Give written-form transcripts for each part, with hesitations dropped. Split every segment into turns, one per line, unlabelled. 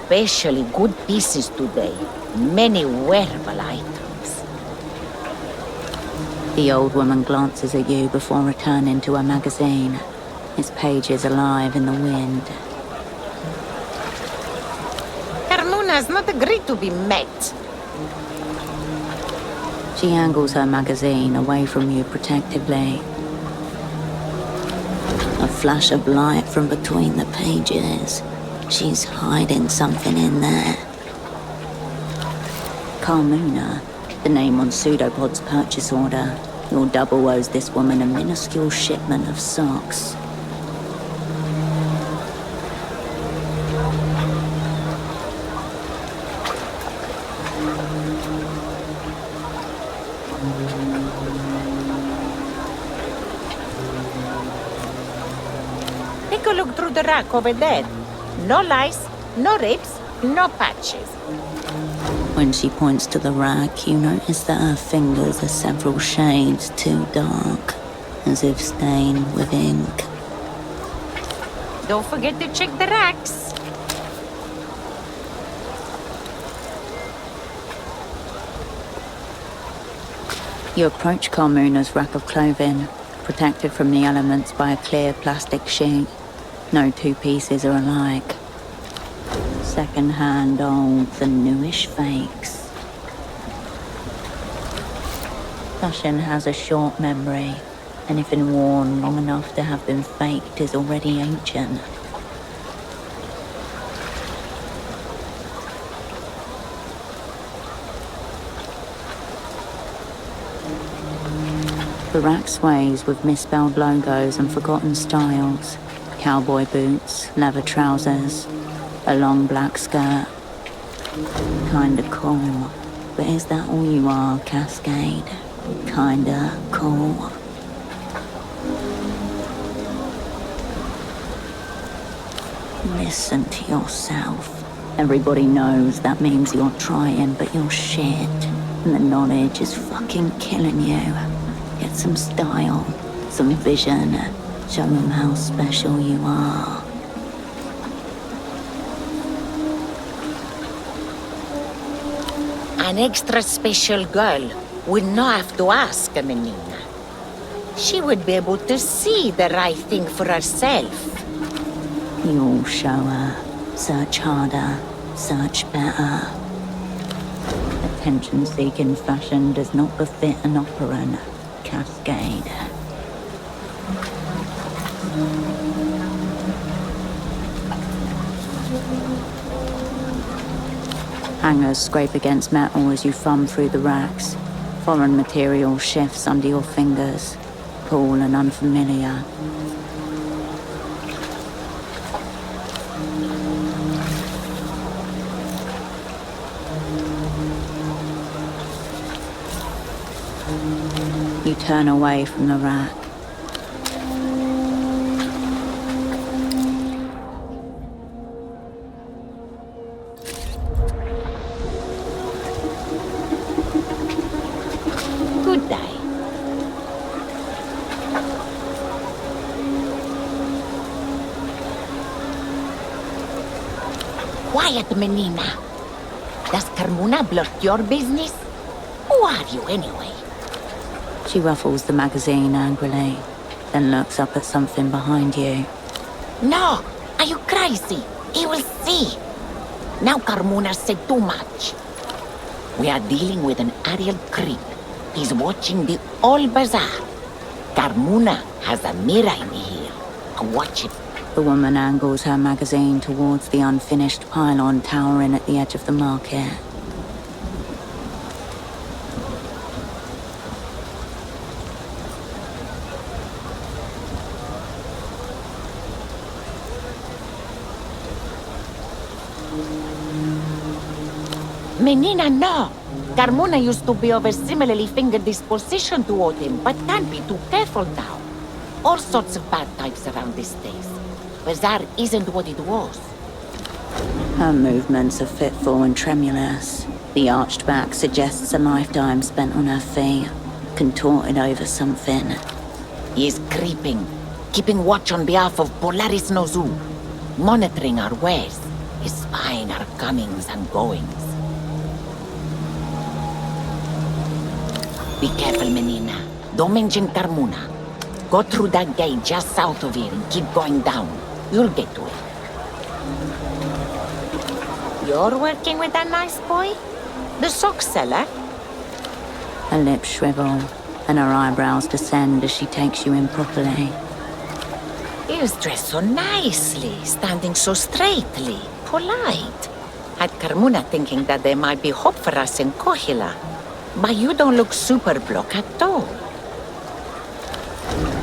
especially good pieces today. Many wearable items.
The old woman glances at you before returning to her magazine, its pages alive in the wind.
Carmuna's not agreed to be met.
She angles her magazine away from you protectively. A flash of light from between the pages. She's hiding something in there. Carmuna, the name on Pseudopod's purchase order. Your double owes this woman a minuscule shipment of socks.
Take a look through the rack over there. No lice, no rips, no patches.
When she points to the rack, you notice that her fingers are several shades too dark, as if stained with ink.
Don't forget to check the racks.
You approach Carmuna's rack of clothing, protected from the elements by a clear plastic sheet. No two pieces are alike. Second-hand olds and newish fakes. Fashion has a short memory. Anything worn long enough to have been faked is already ancient. The rack sways with misspelled logos and forgotten styles. Cowboy boots, leather trousers, a long black skirt. Kinda cool. But is that all you are, Cascade? Kinda cool. Listen to yourself. Everybody knows that means you're trying, but you're shit. And the knowledge is fucking killing you. Get some style, some vision. Show them how special you are.
An extra special girl would not have to ask a menina. She would be able to see the right thing for herself.
You'll show her. Search harder. Search better. Attention-seeking fashion does not befit an operant, Cascade. Hangers scrape against metal as you thumb through the racks. Foreign material shifts under your fingers, cool and unfamiliar. You turn away from the rack.
Good day. Quiet, menina. Does Carmuna blurt your business? Who are you, anyway?
She ruffles the magazine angrily, then looks up at something behind you.
No! Are you crazy? He will see! Now Carmuna said too much. We are dealing with an Ariel creep. He's watching the whole bazaar. Carmuna has a mirror in here. Watch it.
The woman angles her magazine towards the unfinished pylon towering at the edge of the market.
Menina, no! Carmuna used to be of a similarly fingered disposition toward him, but can't be too careful now. All sorts of bad types around these days. Bazaar isn't what it was.
Her movements are fitful and tremulous. The arched back suggests a lifetime spent on her feet, contorted over something.
He is creeping, keeping watch on behalf of Polaris Nozu, monitoring our wares. He's spying our comings and goings. Be careful, Menina. Don't mention Carmuna. Go through that gate just south of here and keep going down. You'll get to it. You're working with that nice boy? The sock seller?
Her lips shrivel, and her eyebrows descend as she takes you in properly.
He was dressed so nicely, standing so straightly, polite. Had Carmuna thinking that there might be hope for us in Kohila. But you don't look super block at all.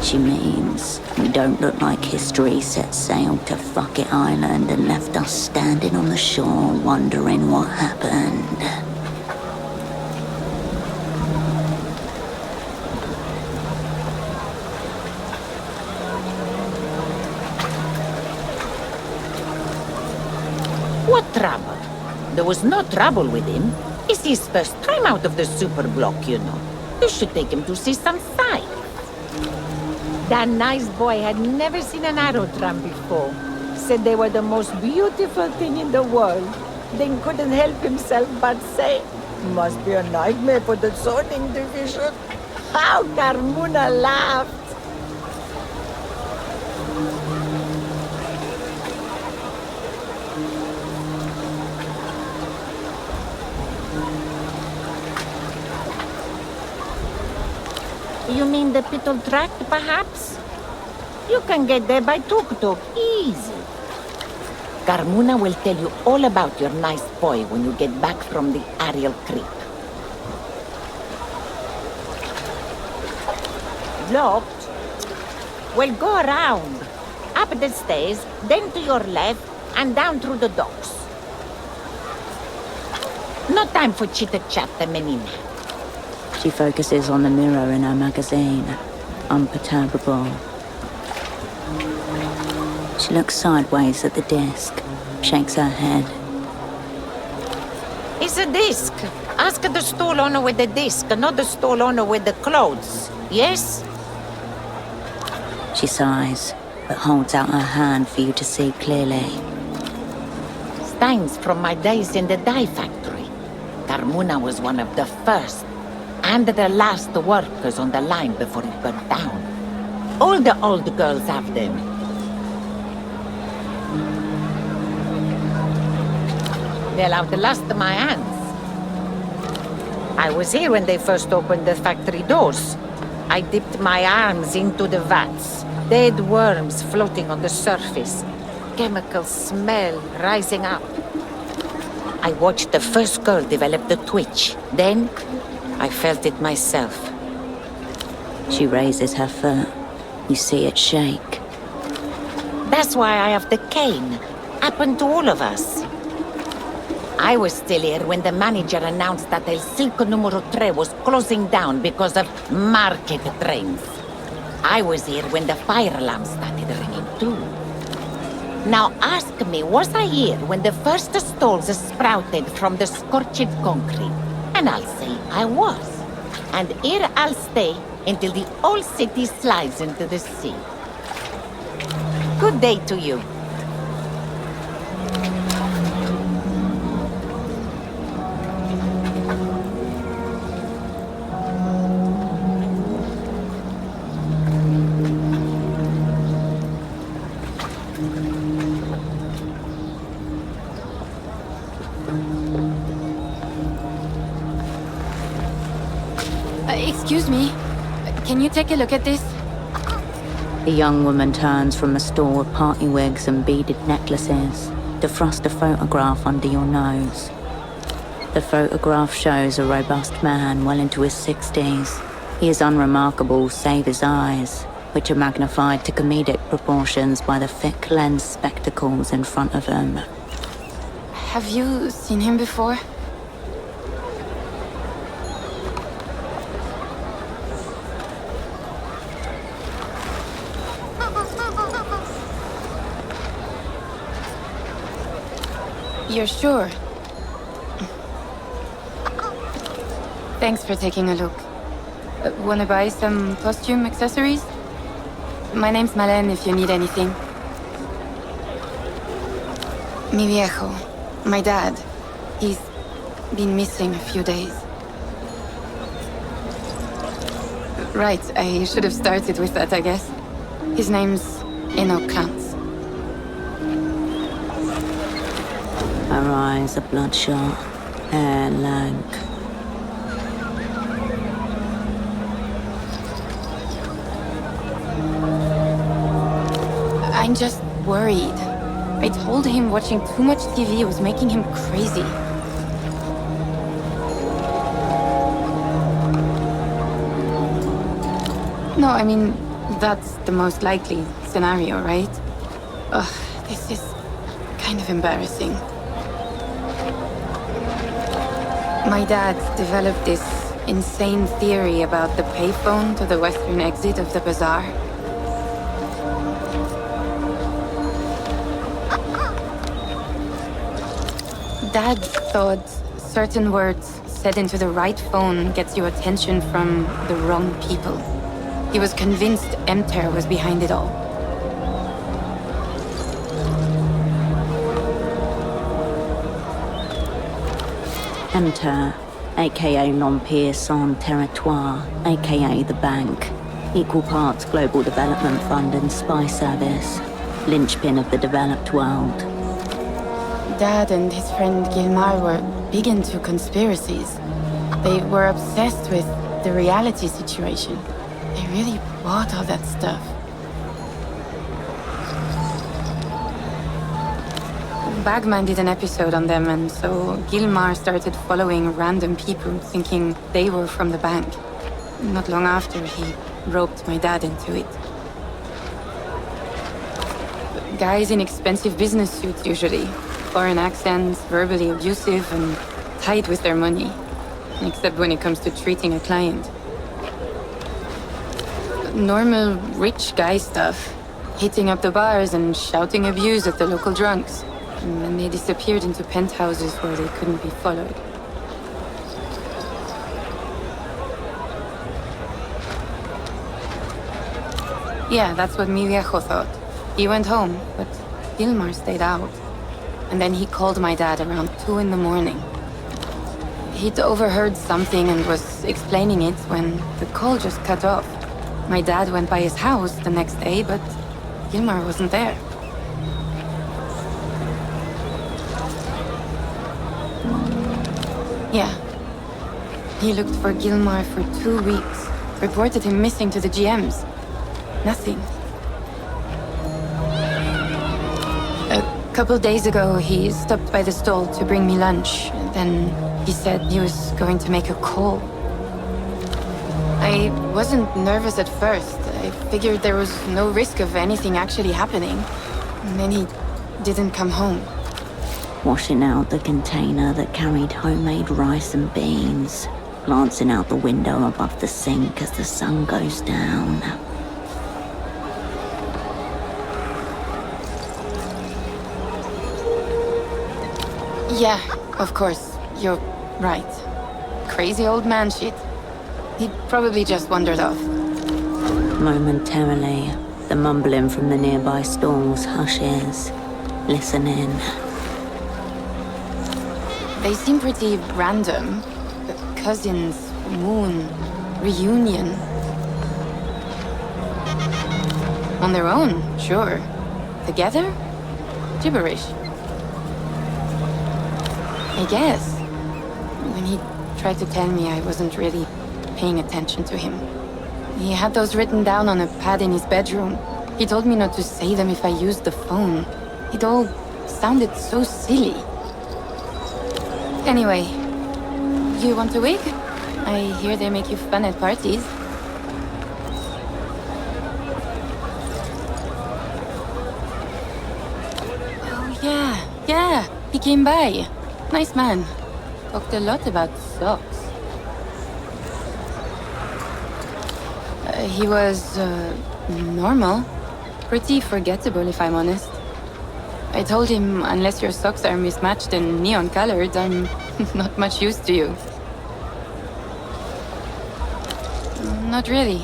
She means we don't look like history set sail to Fuck-It Island and left us standing on the shore wondering what happened.
What trouble? There was no trouble with him. It's his first time out of the super block, you know. You should take him to see some sights. That nice boy had never seen an arrow tram before. Said they were the most beautiful thing in the world. Then couldn't help himself but say, must be a nightmare for the zoning division. How Carmuna laughed. You mean the Pittle Tract, perhaps? You can get there by tuk-tuk, easy. Carmuna will tell you all about your nice boy when you get back from the Ariel Creek. Locked? Well, go around. Up the stairs, then to your left, and down through the docks. No time for chitter-chat, Menina.
She focuses on the mirror in her magazine, unperturbable. She looks sideways at the disc, shakes her head.
It's a disc. Ask the stall owner with the disc, not the stall owner with the clothes. Yes?
She sighs, but holds out her hand for you to see clearly.
Steins from my days in the dye factory. Carmuna was one of the first and the last workers on the line before it burnt down. All the old girls have them. They'll outlast my hands. I was here when they first opened the factory doors. I dipped my arms into the vats. Dead worms floating on the surface. Chemical smell rising up. I watched the first girl develop the twitch. Then I felt it myself.
She raises her foot. You see it shake.
That's why I have the cane. Happened to all of us. I was still here when the manager announced that El Circo Numero 3 was closing down because of market trains. I was here when the fire alarm started ringing too. Now ask me, was I here when the first stalls sprouted from the scorched concrete? And I'll say I was. And here I'll stay until the old city slides into the sea. Good day to you.
Excuse me. Can you take a look at this?
The young woman turns from a store of party wigs and beaded necklaces to thrust a photograph under your nose. The photograph shows a robust man well into his 60s. He is unremarkable save his eyes, which are magnified to comedic proportions by the thick lens spectacles in front of him.
Have you seen him before? You're sure? Thanks for taking a look. Wanna buy some costume accessories? My name's Malène if you need anything. Mi viejo, my dad, he's been missing a few days. Right, I should have started with that, I guess. His name's Enoch Clance.
Her eyes are bloodshot, hair lank.
I'm just worried. I told him watching too much TV was making him crazy. No, I mean, that's the most likely scenario, right? Ugh, this is kind of embarrassing. My dad developed this insane theory about the payphone to the western exit of the bazaar. Dad thought certain words said into the right phone gets you attention from the wrong people. He was convinced Emter was behind it all.
Emter, aka Non-Peer Sans Territoire, aka the Bank. Equal parts Global Development Fund and spy service. Linchpin of the developed world.
Dad and his friend Gilmar were big into conspiracies. They were obsessed with the reality situation. They really bought all that stuff. Bagman did an episode on them, and so Gilmar started following random people, thinking they were from the bank. Not long after, he roped my dad into it. Guys in expensive business suits, usually. Foreign accents, verbally abusive, and tight with their money. Except when it comes to treating a client. Normal rich guy stuff. Hitting up the bars and shouting abuse at the local drunks. And then they disappeared into penthouses where they couldn't be followed. Yeah, that's what mi viejo thought. He went home, but Gilmar stayed out. And then he called my dad around 2 in the morning. He'd overheard something and was explaining it when the call just cut off. My dad went by his house the next day, but Gilmar wasn't there. Yeah. He looked for Gilmar for 2 weeks. Reported him missing to the GMs. Nothing. A couple days ago, he stopped by the stall to bring me lunch. Then he said he was going to make a call. I wasn't nervous at first. I figured there was no risk of anything actually happening. And then he didn't come home.
Washing out the container that carried homemade rice and beans. Glancing out the window above the sink as the sun goes down.
Yeah, of course. You're right. Crazy old man shit. He probably just wandered off.
Momentarily, the mumbling from the nearby stalls hushes, listening.
They seem pretty random. Cousins, moon, reunion. On their own, sure. Together? Gibberish. I guess. When he tried to tell me, I wasn't really paying attention to him. He had those written down on a pad in his bedroom. He told me not to say them if I used the phone. It all sounded so silly. Anyway, you want a wig? I hear they make you fun at parties. Oh yeah, he came by. Nice man. Talked a lot about socks. He was, normal. Pretty forgettable, if I'm honest. I told him, unless your socks are mismatched and neon-colored, I'm not much use to you. Not really.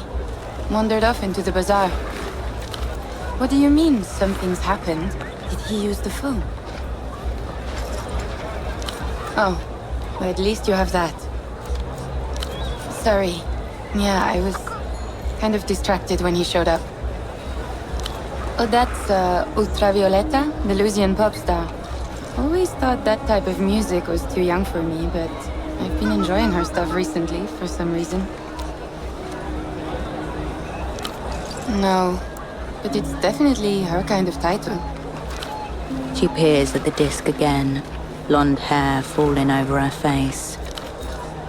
Wandered off into the bazaar. What do you mean, something's happened? Did he use the phone? Oh, well, at least you have that. Sorry. Yeah, I was kind of distracted when he showed up. Oh, that's Ultravioleta, the Lusian pop star. Always thought that type of music was too young for me, but I've been enjoying her stuff recently for some reason. No, but it's definitely her kind of title.
She peers at the disc again, blonde hair falling over her face.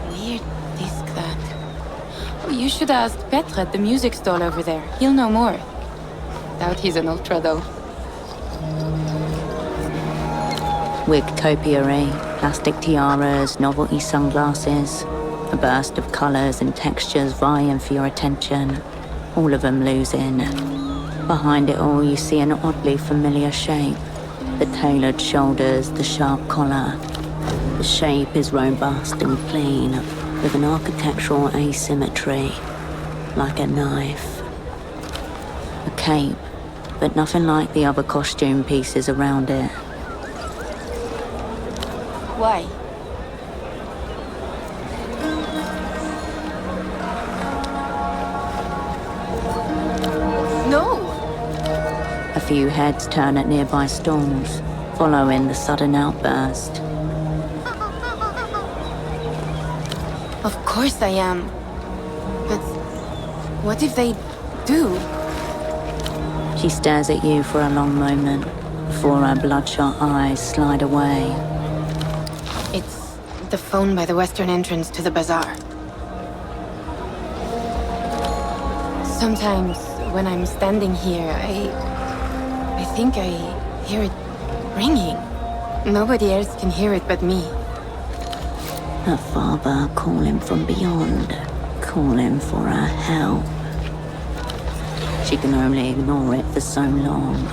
Weird disc, that. Oh, you should ask Petre at the music stall over there. He'll know more. Doubt he's an ultra, though.
Wig topiary, plastic tiaras, novelty sunglasses. A burst of colours and textures vying for your attention. All of them losing. Behind it all, you see an oddly familiar shape. The tailored shoulders, the sharp collar. The shape is robust and clean, with an architectural asymmetry, like a knife. A cape, but nothing like the other costume pieces around it.
Why? No!
A few heads turn at nearby stalls, following the sudden outburst.
Of course I am. But what if they do?
She stares at you for a long moment, before her bloodshot eyes slide away.
It's the phone by the western entrance to the bazaar. Sometimes, when I'm standing here, I think I hear it ringing. Nobody else can hear it but me.
Her father calling from beyond, calling for her help. She can only ignore it for so long.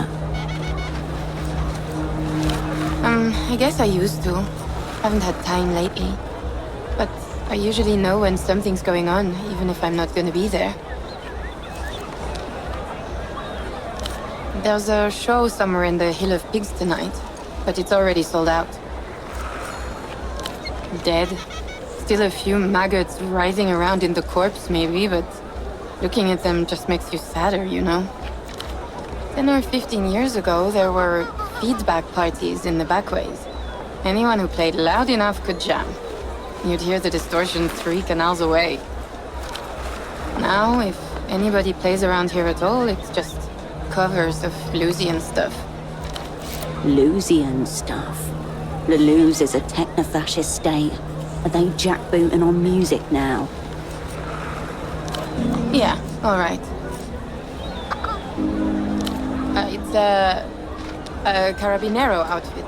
I guess I used to. Haven't had time lately. But I usually know when something's going on, even if I'm not gonna be there. There's a show somewhere in the Hill of Pigs tonight, but it's already sold out. Dead. Still a few maggots writhing around in the corpse, maybe, but looking at them just makes you sadder, you know? 10 or 15 years ago, there were feedback parties in the backways. Anyone who played loud enough could jam. You'd hear the distortion 3 canals away. Now, if anybody plays around here at all, it's just covers of Lusian stuff.
Lusian stuff? The Luz is a techno-fascist state. Are they jackbooting on music now?
Yeah, alright. It's a Carabinero outfit.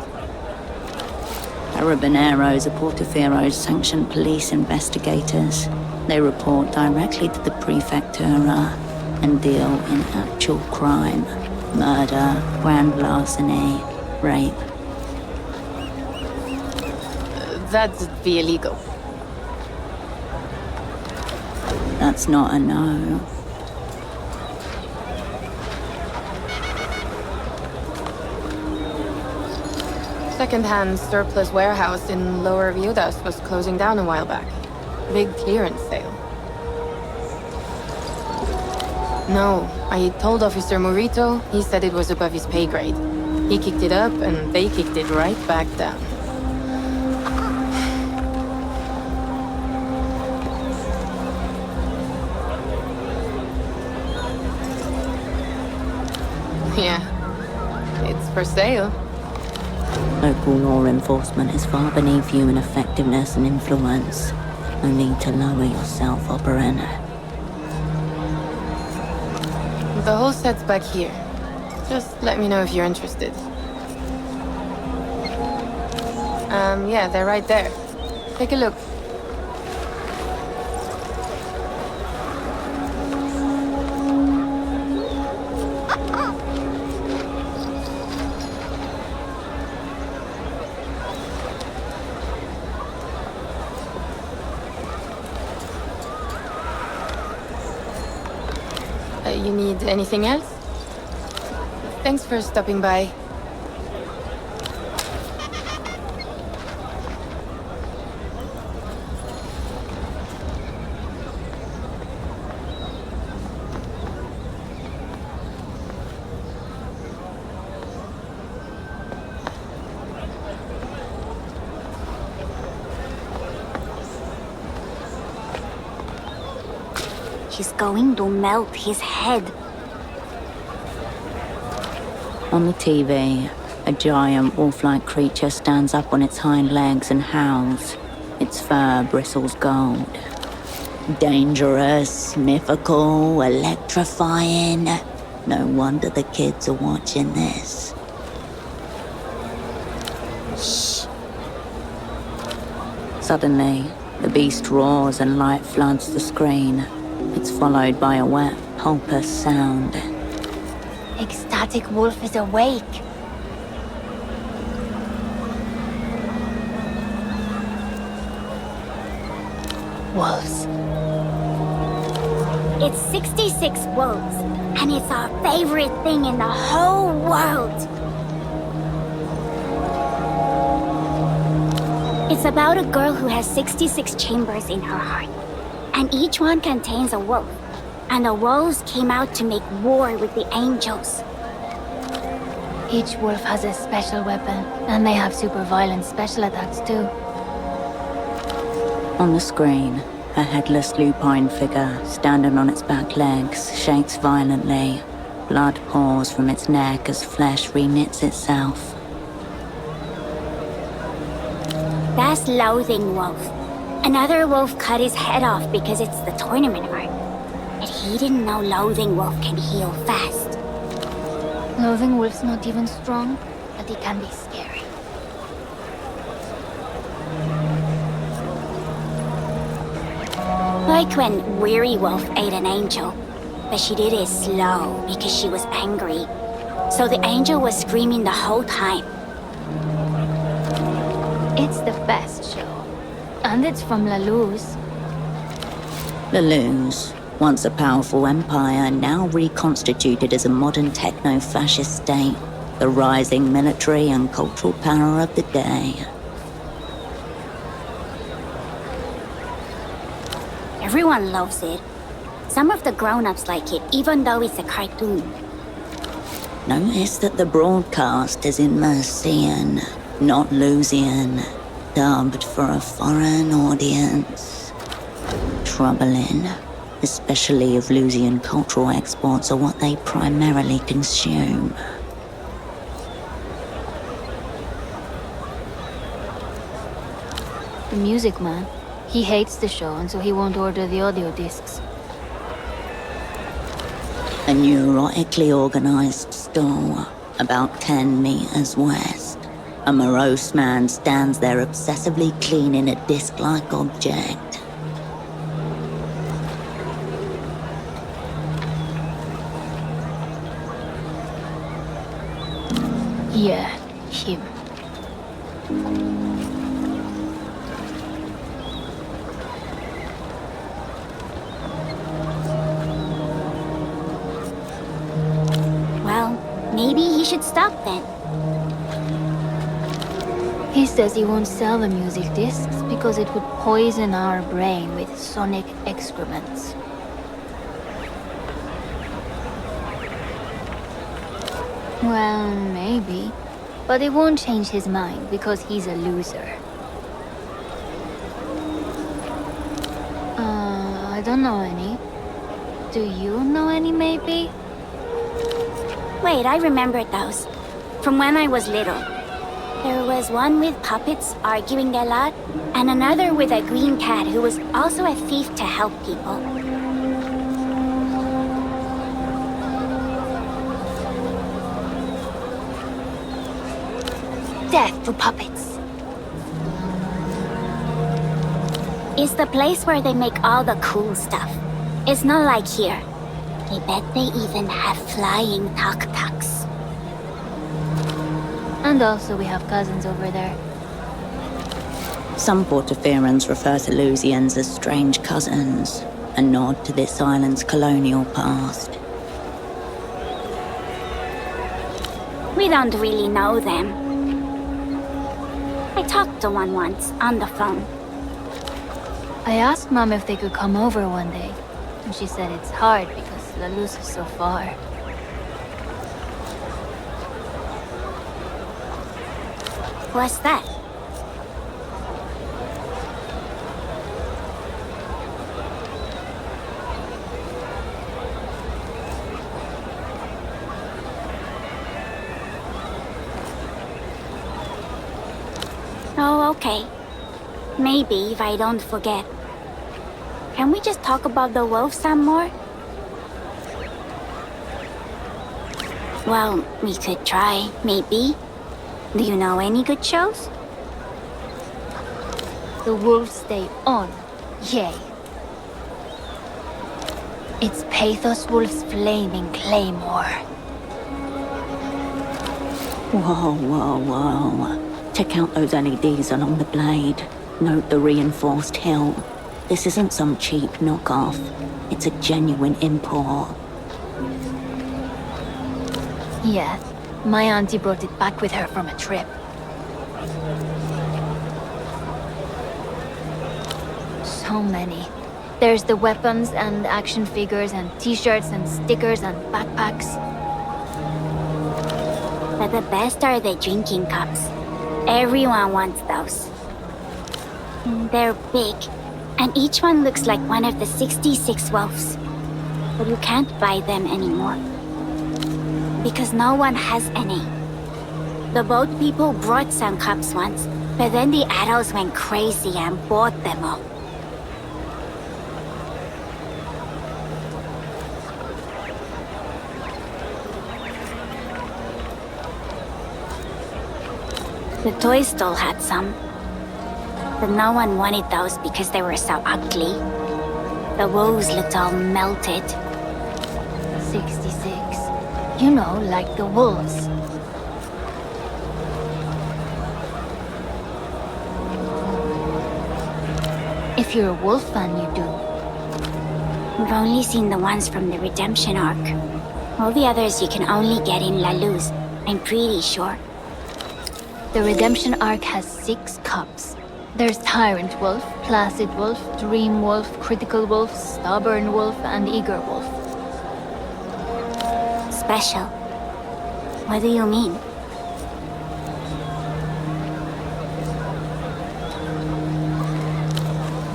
Carabineros are Portofiero's sanctioned police investigators. They report directly to the Prefectura and deal in actual crime. Murder, grand larceny, rape.
That'd be illegal.
That's not a no.
Second-hand surplus warehouse in Lower Viudas was closing down a while back. Big clearance sale. No, I told Officer Morito. He said it was above his pay grade. He kicked it up, and they kicked it right back down. Yeah, it's for sale.
Local law enforcement is far beneath you in effectiveness and influence. No need to lower yourself, Operator.
The whole set's back here. Just let me know if you're interested. Yeah, they're right there. Take a look. You need anything else? Thanks for stopping by.
is going to melt his head.
On the TV, a giant wolf-like creature stands up on its hind legs and howls. Its fur bristles gold. Dangerous, mythical, electrifying. No wonder the kids are watching this.
Shh.
Suddenly, the beast roars and light floods the screen. It's followed by a wet, pulpous sound.
Ecstatic Wolf is awake. Wolves. It's 66 wolves, and it's our favorite thing in the whole world. It's about a girl who has 66 chambers in her heart, and each one contains a wolf. And the wolves came out to make war with the angels.
Each wolf has a special weapon, and they have super violent special attacks too.
On the screen, a headless lupine figure, standing on its back legs, shakes violently. Blood pours from its neck as flesh reknits itself.
That's Loathing Wolf. Another wolf cut his head off because it's the tournament art. But he didn't know Loathing Wolf can heal fast.
Loathing Wolf's not even strong, but he can be scary.
Like when Weary Wolf ate an angel. But she did it slow because she was angry. So the angel was screaming the whole time.
It's the best show. And it's from La Luz.
La Luz, once a powerful empire, now reconstituted as a modern techno-fascist state. The rising military and cultural power of the day.
Everyone loves it. Some of the grown-ups like it, even though it's a cartoon.
Notice that the broadcast is in Mercian, not Lusian, dubbed for a foreign audience. Troubling, especially if Lusian cultural exports are what they primarily consume.
The music man. He hates the show, and so he won't order the audio discs.
A neurotically organized stall, about 10 meters west. A morose man stands there obsessively cleaning a disc-like object.
Yeah, him.
Well, maybe he should stop then.
He says he won't sell the music discs because it would poison our brain with sonic excrements. Well, maybe. But it won't change his mind because he's a loser. I don't know any. Do you know any, maybe?
Wait, I remember those. From when I was little. There was one with puppets arguing a lot, and another with a green cat who was also a thief to help people.
Death to puppets.
It's the place where they make all the cool stuff. It's not like here. I bet they even have flying tuk-tuks.
And also we have cousins over there.
Some Portoferans refer to Lusians as strange cousins, a nod to this island's colonial past.
We don't really know them. I talked to one once, on the phone.
I asked Mom if they could come over one day, and she said it's hard because La Luz is so far.
What's that? Okay. Maybe if I don't forget. Can we just talk about the wolves some more? Well, we could try, maybe. Do you know any good shows?
The wolves stay on. Yay. It's Pathos Wolf's Flaming Claymore.
Whoa, whoa, whoa. Check out those LEDs along the blade. Note the reinforced hill. This isn't some cheap knockoff. It's a genuine import.
Yeah, my auntie brought it back with her from a trip. So many. There's the weapons and action figures and t-shirts and stickers and backpacks.
But the best are the drinking cups. Everyone wants those. They're big, and each one looks like one of the 66 wolves. But you can't buy them anymore. Because no one has any. The boat people brought some cups once, but then the adults went crazy and bought them all. The toy stall had some, but no one wanted those because they were so ugly. The wolves looked all melted.
66. You know, like the wolves. If you're a wolf fan, you do.
We've only seen the ones from the redemption arc. All the others you can only get in La Luz, I'm pretty sure.
The redemption arc has 6 cups. There's Tyrant Wolf, Placid Wolf, Dream Wolf, Critical Wolf, Stubborn Wolf, and Eager Wolf.
Special. What do you mean?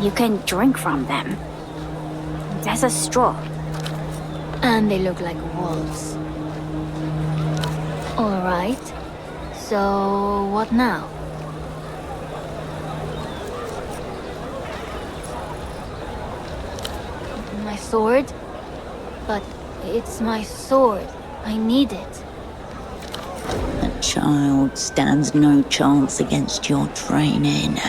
You can drink from them. There's a straw.
And they look like wolves. Alright. So, what now? My sword? But it's my sword. I need it.
A child stands no chance against your training.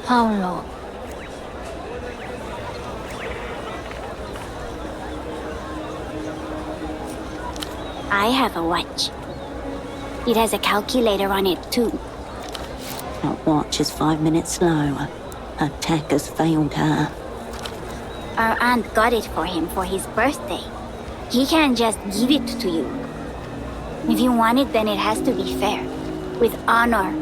How long?
I have a watch. It has a calculator on it too.
That watch is 5 minutes slow. Her tech has failed her.
Our aunt got it for him for his birthday. He can't just give it to you. If you want it, then it has to be fair. With honor.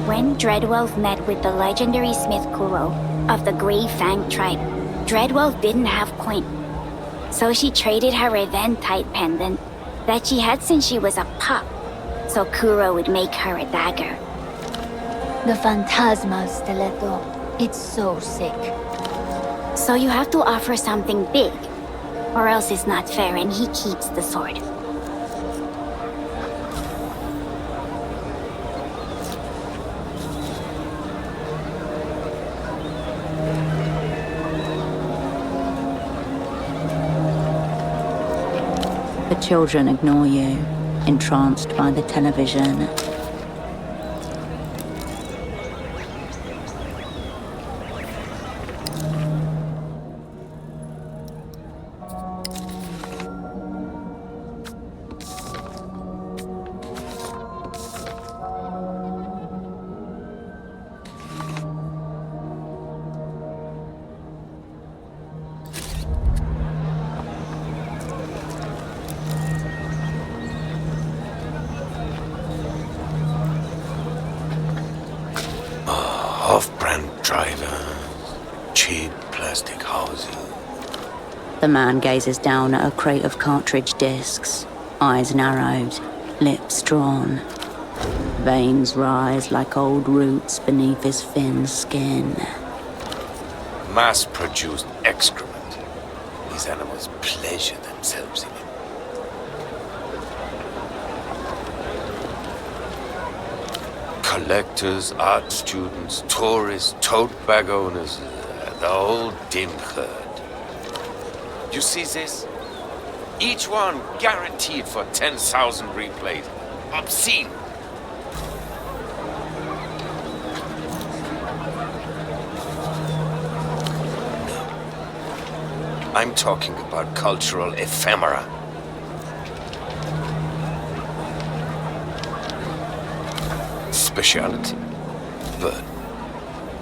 When Dreadwolf met with the legendary Smith Kuro of the Grey Fang tribe, Dreadwolf didn't have coin. So she traded her Eventide pendant that she had since she was a pup, so Kuro would make her a dagger.
The Phantasmal Stiletto. It's so sick.
So you have to offer something big, or else it's not fair and he keeps the sword.
The children ignore you, entranced by the television.
Off-brand driver. cheap plastic housing.
The man gazes down at a crate of cartridge discs, eyes narrowed, lips drawn. Veins rise like old roots beneath his thin skin.
Mass-produced excrement. These animals pleasure themselves in it. Collectors, art students, tourists, tote bag owners, the whole dim herd. You see this? Each one guaranteed for 10,000 replays. Obscene. I'm talking about cultural ephemera. Speciality. But,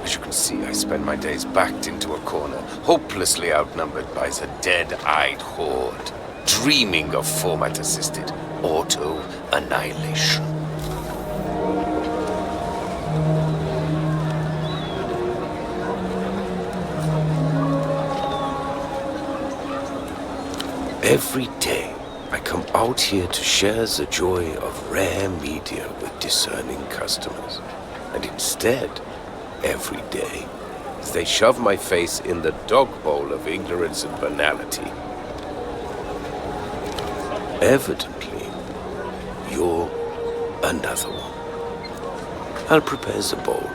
as you can see, I spend my days backed into a corner, hopelessly outnumbered by the dead-eyed horde, dreaming of format-assisted auto-annihilation. Every day, I come out here to share the joy of rare media with discerning customers. And instead, every day, they shove my face in the dog bowl of ignorance and banality. Evidently, you're another one. I'll prepare the bowl.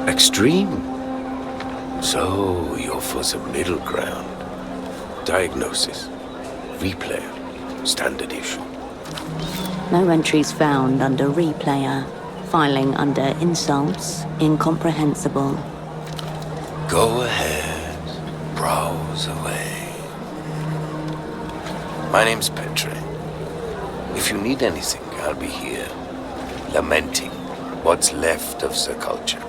Extreme? So, you're for the middle ground. Diagnosis. Replayer. Standard issue.
No entries found under replayer. Filing under insults, incomprehensible.
Go ahead. Browse away. My name's Petre. If you need anything, I'll be here. Lamenting what's left of the culture.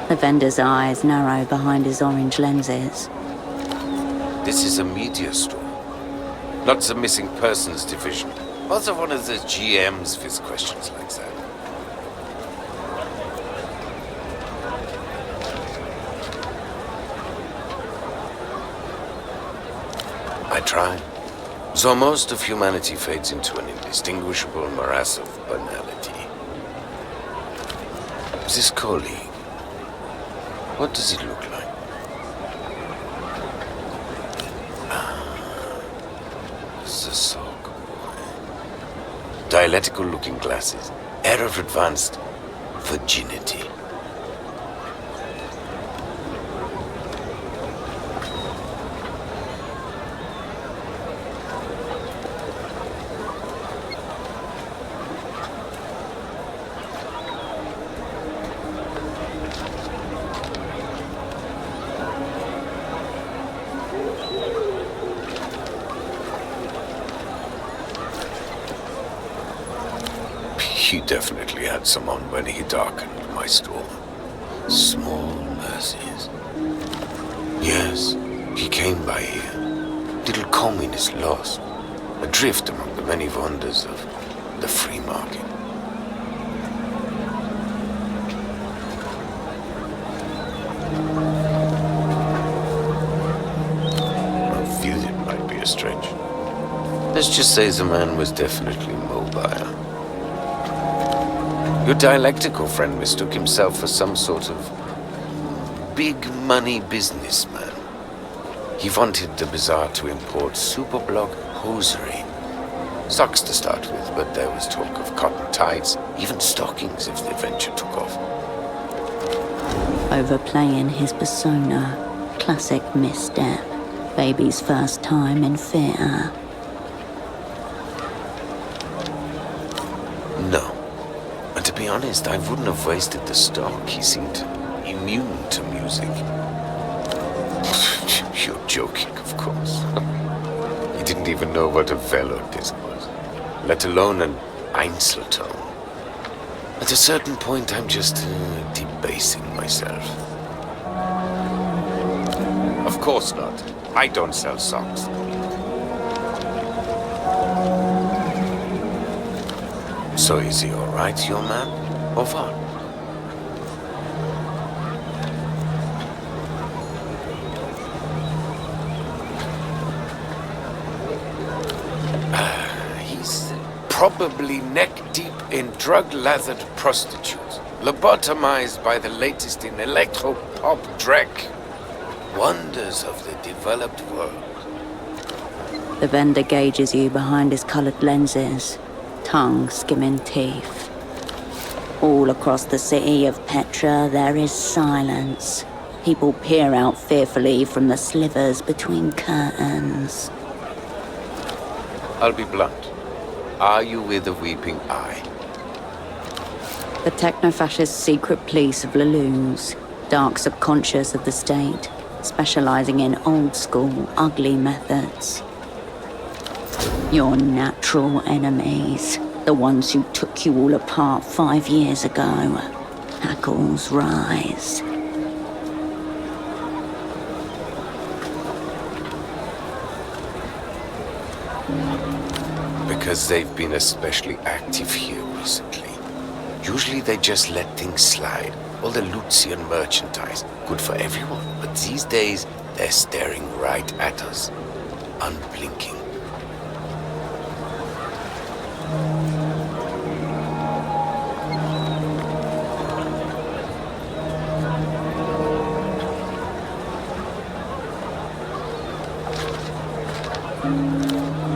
The vendor's eyes narrow behind his orange lenses.
This is a media store, not the missing persons division. Also one of the GMs with questions like that. I try. So most of humanity fades into an indistinguishable morass of banality. This colleague, what does it look like? The sock boy. Dialectical-looking glasses. Air of advanced virginity. He definitely had some on when he darkened my store. Small mercies. Yes, he came by here. Little communist lost. Adrift among the many wonders of the free market. A visit might be a stretch. Let's just say the man was definitely mobile. Your dialectical friend mistook himself for some sort of big money businessman. He wanted the bazaar to import superblock hosiery. Socks to start with, but there was talk of cotton tights, even stockings if the venture took off.
Overplaying his persona. Classic misstep. Baby's first time in theatre.
No. And to be honest, I wouldn't have wasted the stock. He seemed immune to music. You're joking, of course. He didn't even know what a velodisc was, let alone an Einzelton. At a certain point, I'm just debasing myself. Of course not. I don't sell socks. So is he all right, your man? Or what? He's probably neck-deep in drug-lathered prostitutes, lobotomized by the latest in electro-pop dreck. Wonders of the developed world.
The vendor gauges you behind his coloured lenses, tongue skimming teeth. All across the city of Petra, there is silence. People peer out fearfully from the slivers between curtains.
I'll be blunt. Are you with the Weeping Eye?
The techno-fascist secret police of Leloons, dark subconscious of the state, specializing in old-school, ugly methods. Your natural enemies, the ones who took you all apart 5 years ago. Hackles rise.
Because they've been especially active here recently. Usually they just let things slide. All the Lucian merchandise, good for everyone. But these days, they're staring right at us, unblinking.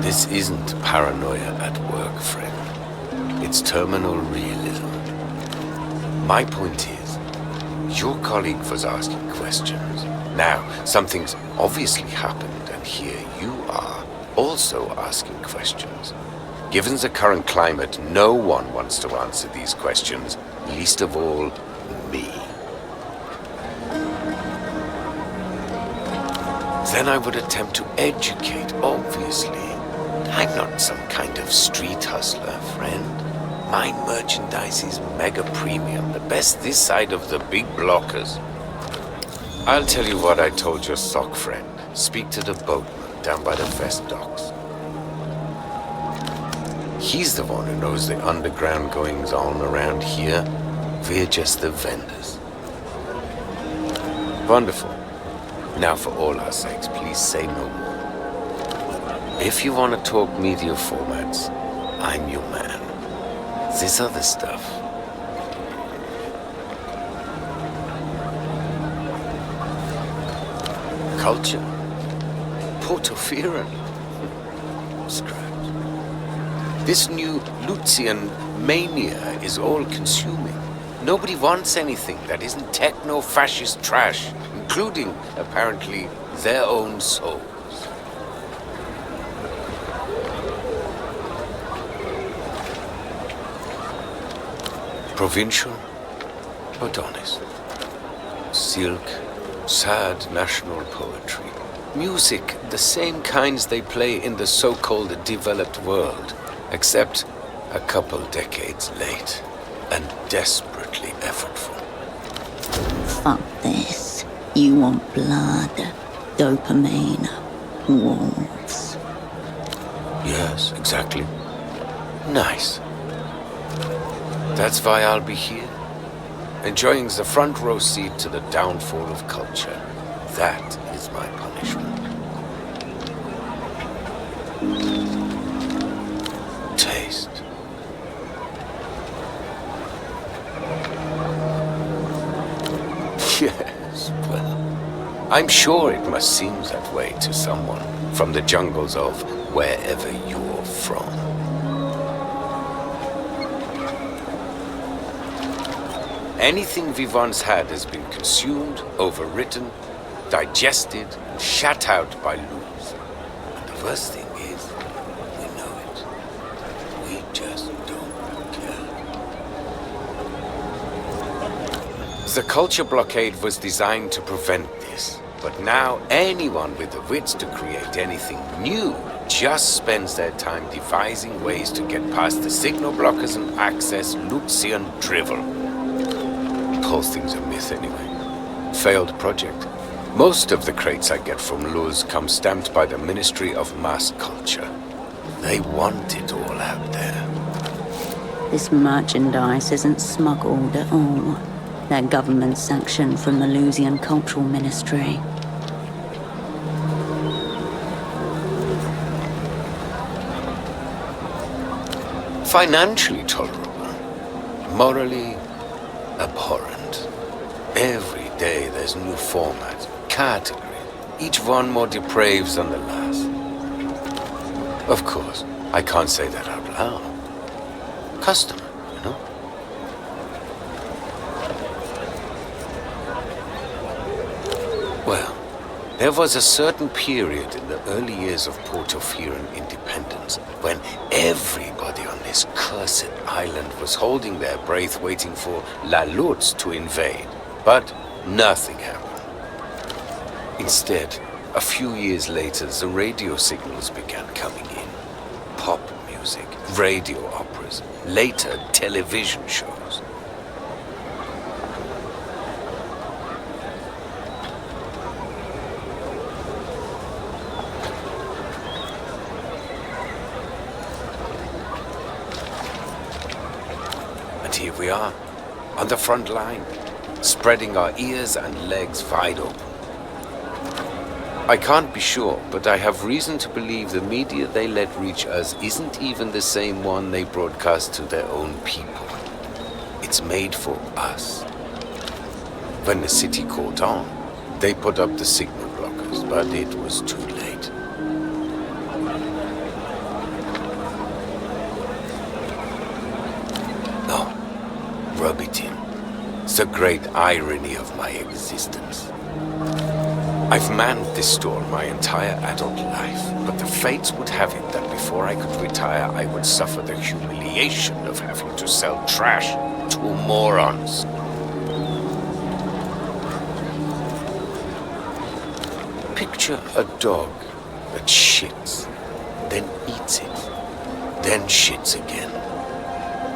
This isn't paranoia at work, friend. It's terminal realism. My point is, your colleague was asking questions. Now, something's obviously happened, and here you are, also asking questions. Given the current climate, no one wants to answer these questions, least of all, me. Then I would attempt to educate, obviously. I'm not some kind of street hustler, friend. My merchandise is mega premium, the best this side of the big blockers. I'll tell you what I told your sock friend. Speak to the boatman down by the Vest docks. He's the one who knows the underground goings-on around here. We're just the vendors. Wonderful. Now, for all our sakes, please say no more. If you want to talk media formats, I'm your man. This other stuff. Culture. Portofieran. Scratch. This new Lucian mania is all-consuming. Nobody wants anything that isn't techno-fascist trash, including, apparently, their own souls. Provincial, but honest. Silk, sad national poetry. Music, the same kinds they play in the so-called developed world, except a couple decades late and desperately effortful.
Fuck this. You want blood, dopamine, wolves.
Yes, exactly. Nice. That's why I'll be here, enjoying the front row seat to the downfall of culture. That is my punishment. Taste. Yes, well, I'm sure it must seem that way to someone from the jungles of wherever you're from. Anything we once had has been consumed, overwritten, digested, and shat out by loons. And the worst thing is, we know it. We just don't care. The culture blockade was designed to prevent this. But now anyone with the wits to create anything new just spends their time devising ways to get past the signal blockers and access Lucian drivel. The whole thing's a myth anyway. Failed project. Most of the crates I get from Luz come stamped by the Ministry of Mass Culture. They want it all out there.
This merchandise isn't smuggled at all. They're government sanctioned from the Lusian Cultural Ministry.
Financially tolerable, morally abhorrent. Every day there's new format, category, each one more depraved than the last. Of course, I can't say that out loud. Customer, you know? Well, there was a certain period in the early years of Portofino independence when everybody on this cursed island was holding their breath waiting for La Lutz to invade. But nothing happened. Instead, a few years later, the radio signals began coming in. Pop music, radio operas, later television shows. And here we are, on the front line, spreading our ears and legs wide open. I can't be sure, but I have reason to believe the media they let reach us isn't even the same one they broadcast to their own people. It's made for us. When the city caught on, they put up the signal blockers, but it was too late. Oh, rub it in. It's the great irony of my existence. I've manned this store my entire adult life, but the fates would have it that before I could retire, I would suffer the humiliation of having to sell trash to morons. Picture a dog that shits, then eats it, then shits again.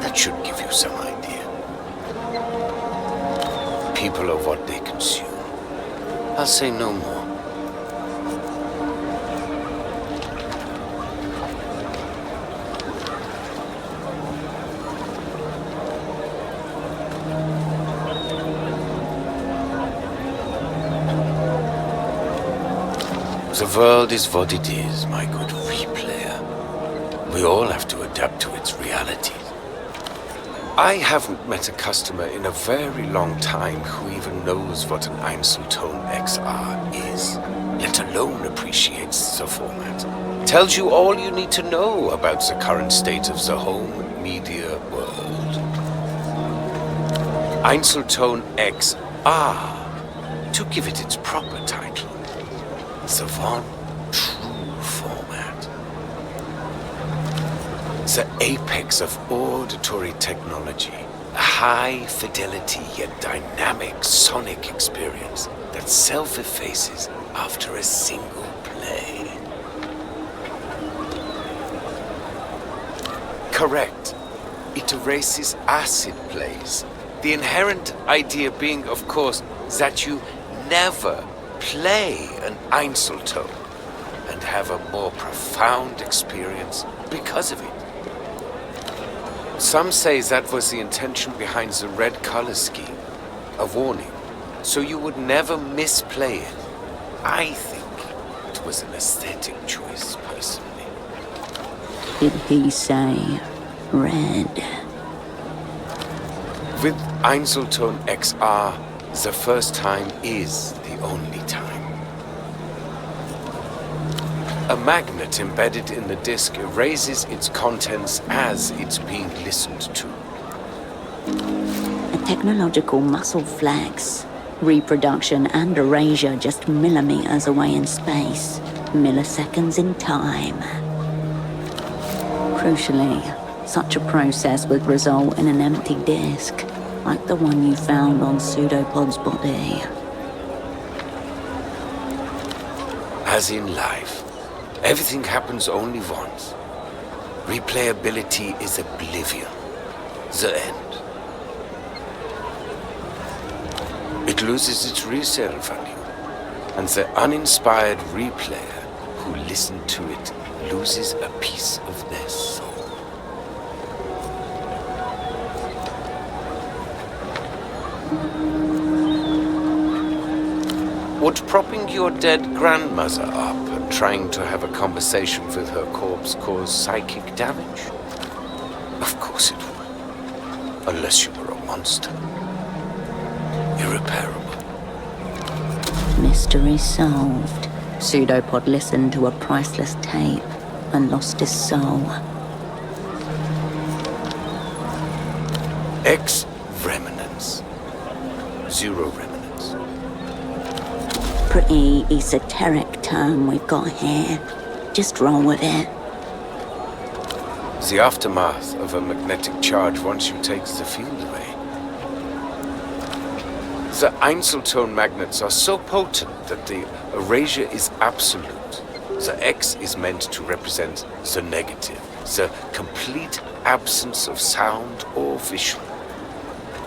That should give you some idea. People are what they consume. I'll say no more. The world is what it is, my good replayer. We all have to adapt to its realities. I haven't met a customer in a very long time who even knows what an Einzelton XR is, let alone appreciates the format. Tells you all you need to know about the current state of the home media world. Einzelton XR, to give it its proper title. The one true format. The apex of auditory technology. A high-fidelity yet dynamic sonic experience that self-effaces after a single play. Correct. It erases acid plays. The inherent idea being, of course, that you never play an Einzelton and have a more profound experience because of it. Some say that was the intention behind the red color scheme, a warning, so you would never misplay it. I think it was an aesthetic choice, personally.
Did he say red?
With Einzelton XR, the first time is the only time. A magnet embedded in the disc erases its contents as it's being listened to.
A technological muscle flex. Reproduction and erasure just millimeters away in space. Milliseconds in time. Crucially, such a process would result in an empty disc, like the one you found on Pseudopod's body.
As in life, everything happens only once. Replayability is oblivion. The end. It loses its resale value, and the uninspired replayer who listened to it loses a piece of their soul. Would propping your dead grandmother up and trying to have a conversation with her corpse cause psychic damage? Of course it would. Unless you were a monster. Irreparable.
Mystery solved. Pseudopod listened to a priceless tape and lost his soul.
Ex-remnants. Zero remnants.
Pretty esoteric term we've got here. Just roll with it.
The aftermath of a magnetic charge once you take the field away. The Einzeltone magnets are so potent that the erasure is absolute. The X is meant to represent the negative, the complete absence of sound or visual.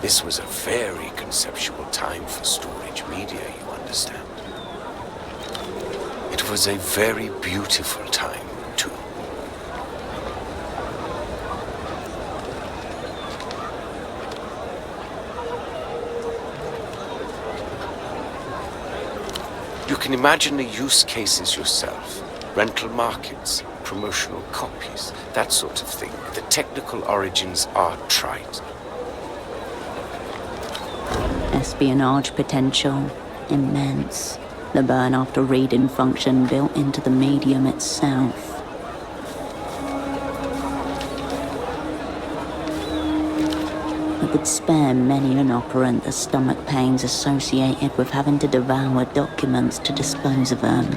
This was a very conceptual time for storage media, you understand. It was a very beautiful time, too. You can imagine the use cases yourself. Rental markets, promotional copies, that sort of thing. The technical origins are trite.
Espionage potential, immense. The burn after reading function built into the medium itself. It would spare many an operant the stomach pains associated with having to devour documents to dispose of them.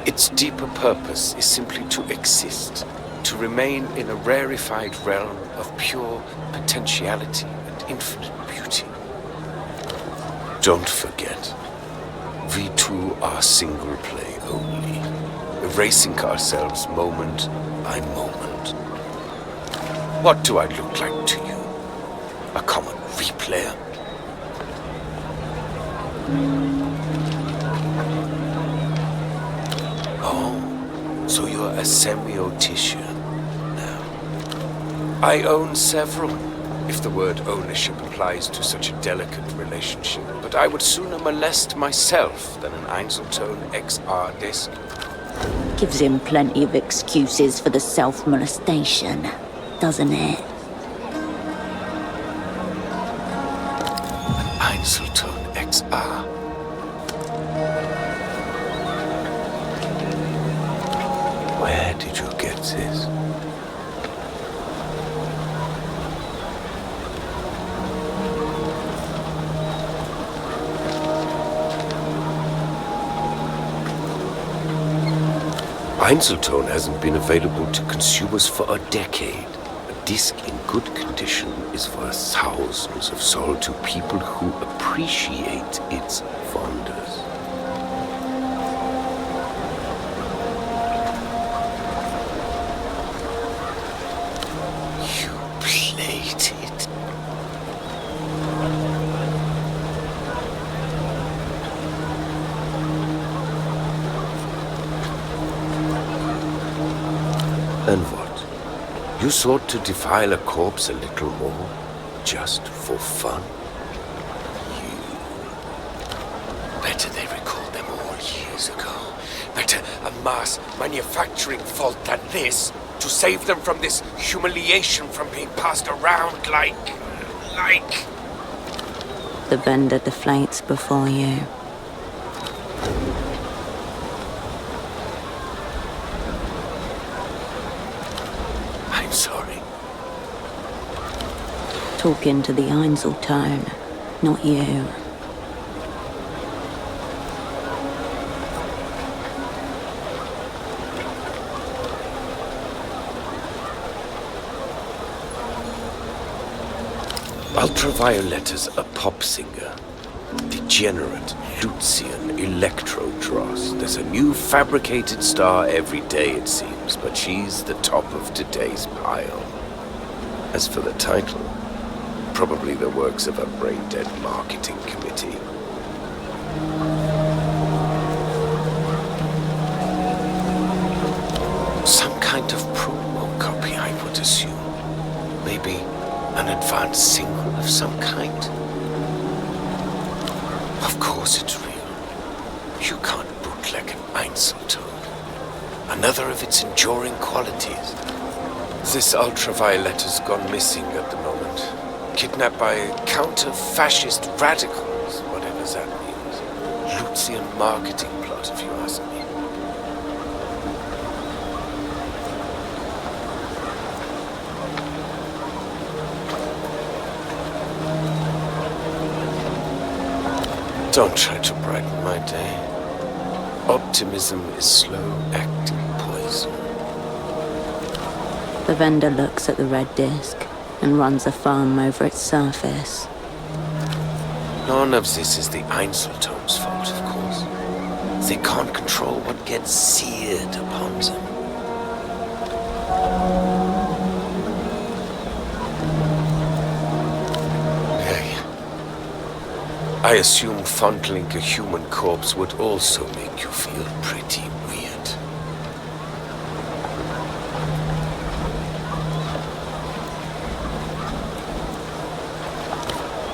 Its deeper purpose is simply to exist, to remain in a rarefied realm of pure potentiality and infinite beauty. Don't forget, we too are single play only, erasing ourselves moment by moment. What do I look like to you? A common replayer? Oh, so you're a semiotician now. I own several, if the word ownership applies to such a delicate relationship, but I would sooner molest myself than an Einzeltone XR disc.
Gives him plenty of excuses for the self-molestation, doesn't it?
An Einzeltone XR. Where did you get this? Einzeltone hasn't been available to consumers for a decade. A disc in good condition is worth thousands of soul to people who appreciate its wonders. You played it. And what? You sought to defile a corpse a little more, just for fun? You... Better they recalled them all years ago. Better a mass manufacturing fault than this, to save them from this humiliation from being passed around like...
The vendor deflates before you.
I'm sorry.
Talking to the Einzeltone, not you.
Ultraviolet is a pop singer. Degenerate, Lucian, electro-dross. There's a new fabricated star every day, it seems, but she's the top of today's pile. As for the title, probably the works of a brain-dead marketing committee. Some kind of promo copy, I would assume. Maybe an advanced single of some kind. Of course it's real. You can't bootleg an Einzelton. Another of its enduring qualities. This ultraviolet has gone missing at the moment. Kidnapped by counter-fascist radicals, whatever that means. Lucian marketing plot, if you ask me. Don't try to brighten my day. Optimism is slow-acting poison.
The vendor looks at the red disc and runs a thumb over its surface.
None of this is the Einzeltones' fault, of course. They can't control what gets seared upon them. I assume fondling a human corpse would also make you feel pretty weird.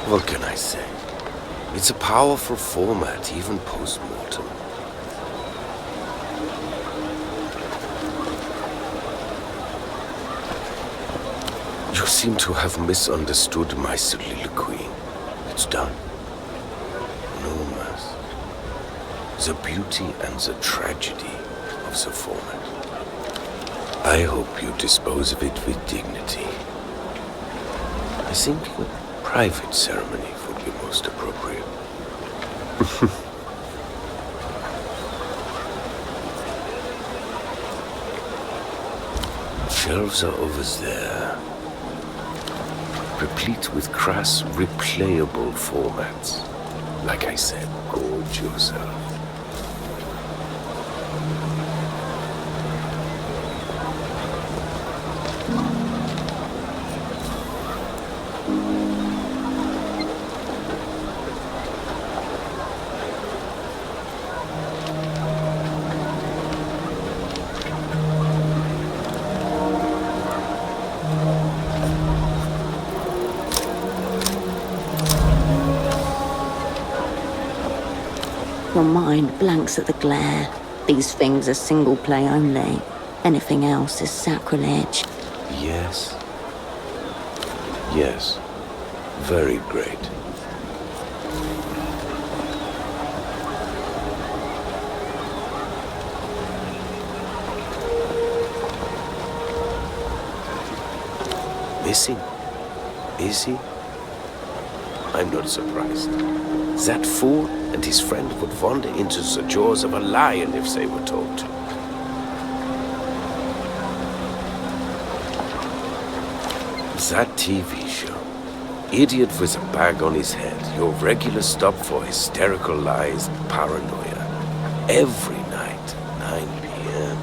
What can I say? It's a powerful format, even post-mortem. You seem to have misunderstood my soliloquy. It's done. The beauty and the tragedy of the format. I hope you dispose of it with dignity. I think a private ceremony would be most appropriate. Shelves are over there, replete with crass, replayable formats. Like I said, gorge yourself.
Your mind blanks at the glare. These things are single play only. Anything else is sacrilege.
Yes. Yes. Very great. Missing? Is he? I'm not surprised. That fool and his friend would wander into the jaws of a lion if they were told to. That TV show. Idiot with a bag on his head. Your regular stop for hysterical lies and paranoia. Every night, 9 p.m.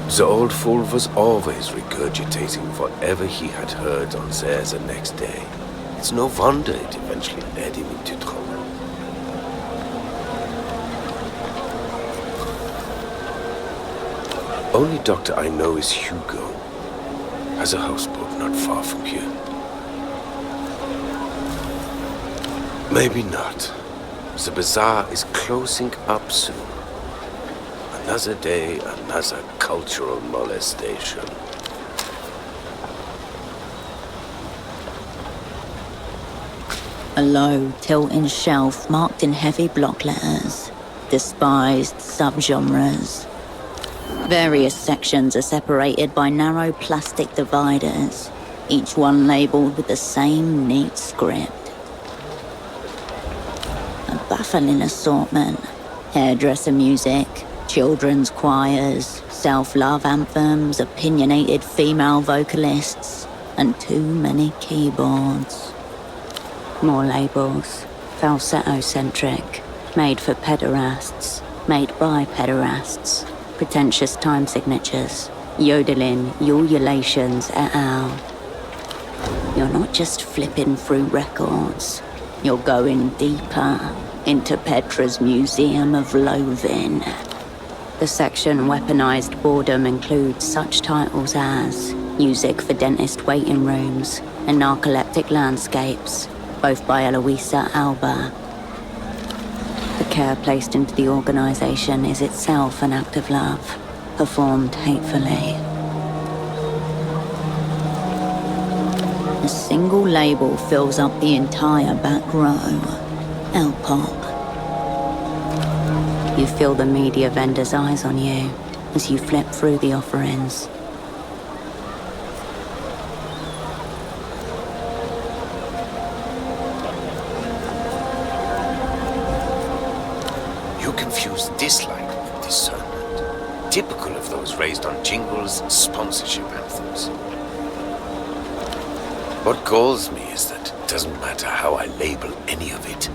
The old fool was always regurgitating whatever he had heard on there the next day. It's no wonder it eventually led him into trouble. Only doctor I know is Hugo. Has a houseboat not far from here. Maybe not. The bazaar is closing up soon. Another day, another cultural molestation.
A low, tilting shelf marked in heavy block letters. Despised subgenres. Various sections are separated by narrow plastic dividers, each one labeled with the same neat script. A baffling assortment. Hairdresser music, children's choirs, self-love anthems, opinionated female vocalists, and too many keyboards. More labels, falsetto-centric, made for pederasts, made by pederasts, pretentious time signatures, yodeling, ululations et al. You're not just flipping through records, you're going deeper into Petra's Museum of Loathing. The section Weaponized Boredom includes such titles as Music for Dentist Waiting Rooms and Narcoleptic Landscapes, both by Eloisa Alba. The care placed into the organization is itself an act of love, performed hatefully. A single label fills up the entire back row. L-pop. You feel the media vendor's eyes on you as you flip through the offerings.
You confuse dislike with discernment. Typical of those raised on jingles, sponsorship anthems. What galls me is that it doesn't matter how I label any of it.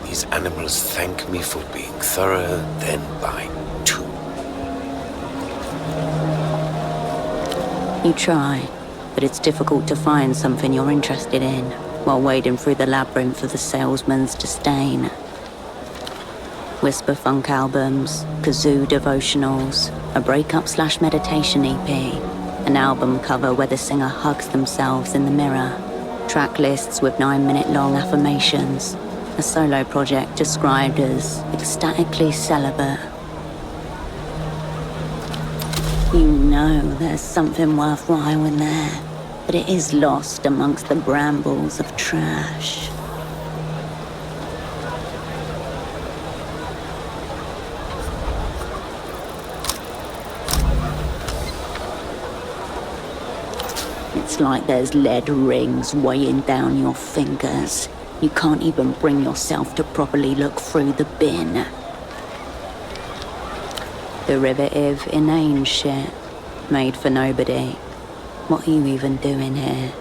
These animals thank me for being thorough, then buy two.
You try, but it's difficult to find something you're interested in while wading through the labyrinth of the salesman's disdain. Whisper funk albums, kazoo devotionals, a breakup/meditation EP, an album cover where the singer hugs themselves in the mirror, track lists with 9-minute-long affirmations, a solo project described as ecstatically celibate. You know there's something worthwhile in there, but it is lost amongst the brambles of trash. It's like there's lead rings weighing down your fingers. You can't even bring yourself to properly look through the bin. Derivative, inane shit. Made for nobody. What are you even doing here?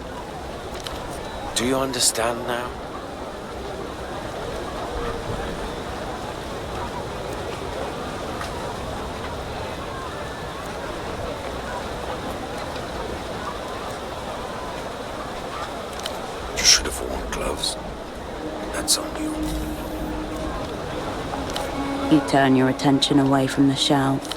Do you understand now? You should have worn gloves. That's on you.
You turn your attention away from the shelf.